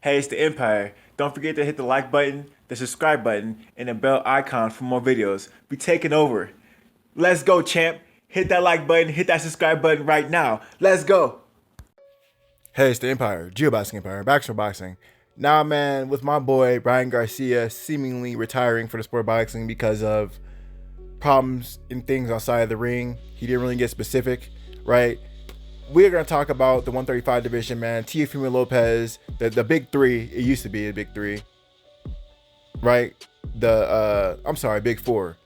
Hey, it's the Empire. Don't forget to hit the like button, the subscribe button, and the bell icon for more videos. We taking over. Let's go, champ. Hit that like button, hit that subscribe button right now. Let's go. Hey, it's the Empire, Geoboxing Empire, Boxer Boxing. Now, man, with my boy Brian Garcia seemingly retiring for the sport of boxing because of problems and things outside of the ring. He didn't really get specific, right? We're going to talk about the 135 division, man. Teofimo Lopez, the big three. It used to be a big three, right? Big four,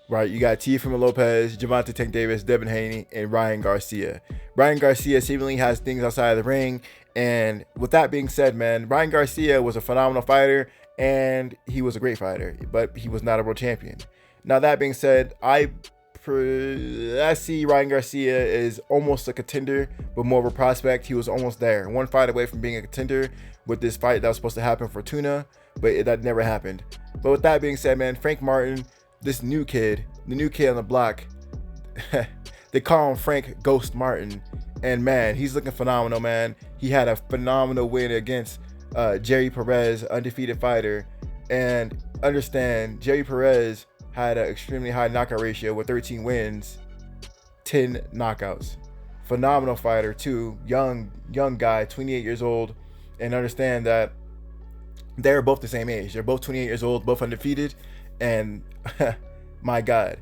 right? You got Teofimo Lopez, Gervonta Tank Davis, Devin Haney, and Ryan Garcia. Ryan Garcia seemingly has things outside of the ring. And with that being said, man, Ryan Garcia was a phenomenal fighter and he was a great fighter, but he was not a world champion. Now, that being said, I see Ryan Garcia is almost a contender, but more of a prospect. He was almost there. One fight away from being a contender with this fight that was supposed to happen for Tuna, but that never happened. But with that being said, man, Frank Martin, this new kid, the new kid on the block, they call him Frank Ghost Martin. And man, he's looking phenomenal, man. He had a phenomenal win against Jerry Perez, undefeated fighter. And understand, Jerry Perez had an extremely high knockout ratio with 13 wins, 10 knockouts. Phenomenal fighter too, young guy, 28 years old. And understand that they're both the same age. They're both 28 years old, both undefeated. And my God,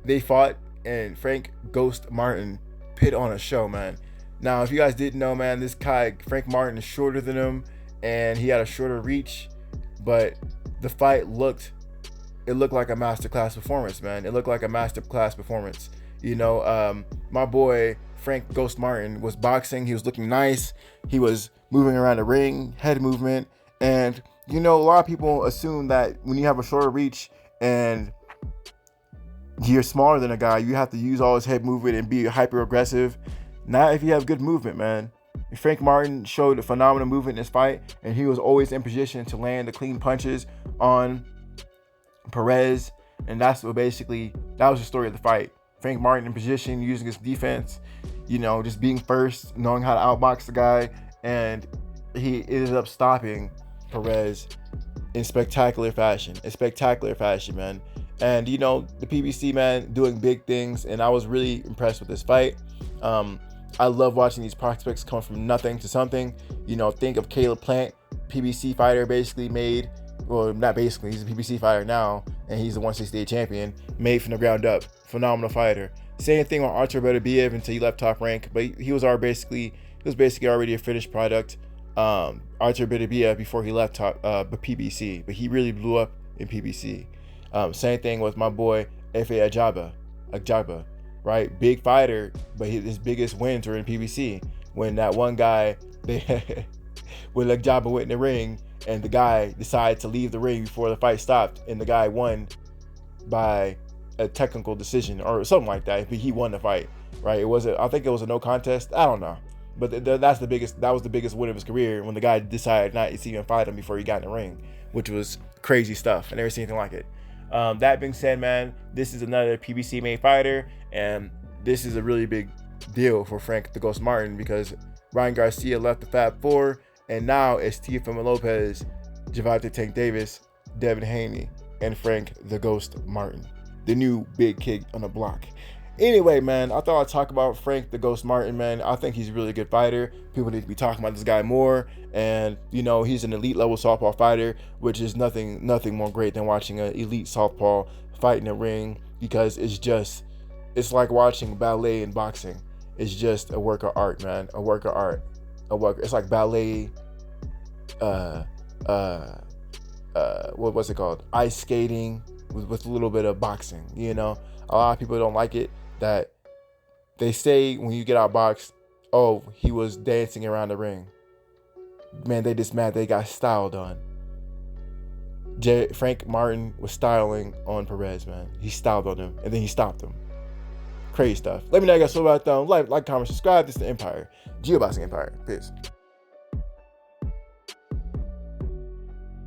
they fought, and Frank Ghost Martin put on a show, man. Now, if you guys didn't know, man, this guy, Frank Martin, is shorter than him, and he had a shorter reach, but the fight looked like a masterclass performance, man. It looked like a masterclass performance. You know, my boy Frank Ghost Martin was boxing. He was looking nice. He was moving around the ring, head movement, and you know, a lot of people assume that when you have a shorter reach and you're smaller than a guy, you have to use all his head movement and be hyper aggressive. Not if you have good movement, man. Frank Martin showed a phenomenal movement in this fight, and he was always in position to land the clean punches on Perez, and that was the story of the fight. Frank Martin in position, using his defense, you know, just being first, knowing how to outbox the guy, and he ended up stopping Perez in spectacular fashion, man. And you know, the PBC, man, doing big things, and I was really impressed with this fight. I love watching these prospects come from nothing to something. You know, think of Caleb Plant, PBC fighter, basically made, well, not basically, he's a PBC fighter now, and he's the 168 champion, made from the ground up. Phenomenal fighter. Same thing with Artur Beterbiev until he left Top Rank, but he was basically already a finished product. Artur Beterbiev before he left PBC, but he really blew up in PBC. Same thing with my boy Efe Ajagba, right? Big fighter, but his biggest wins were in PBC. When that one guy, when Ajagba went in the ring, and the guy decided to leave the ring before the fight stopped, and the guy won by a technical decision or something like that. But he won the fight, right? I think it was a no contest. I don't know, but that was the biggest win of his career, when the guy decided not to even fight him before he got in the ring, which was crazy stuff. I never seen anything like it. That being said, man, this is another PBC made fighter, and this is a really big deal for Frank the Ghost Martin, because Ryan Garcia left the FAB 4, and now it's Teofimo Lopez, Gervonta Tank Davis, Devin Haney, and Frank the Ghost Martin, the new big kid on the block. Anyway, man, I thought I'd talk about Frank the Ghost Martin, man. I think he's a really good fighter. People need to be talking about this guy more. And, you know, he's an elite level southpaw fighter, which is nothing more great than watching an elite southpaw fight in the ring, because it's like watching ballet and boxing. It's just a work of art, man. A work of art. It's like ballet, what's it called? Ice skating with a little bit of boxing, you know? A lot of people don't like it, that they say when you get outboxed, oh, he was dancing around the ring. Man, they just mad they got styled on. Frank Martin was styling on Perez, man. He styled on him, and then he stopped him. Crazy stuff. Let me know, guys, what about them. Like, comment, subscribe. This is the Empire. Geoboxing Empire. Peace.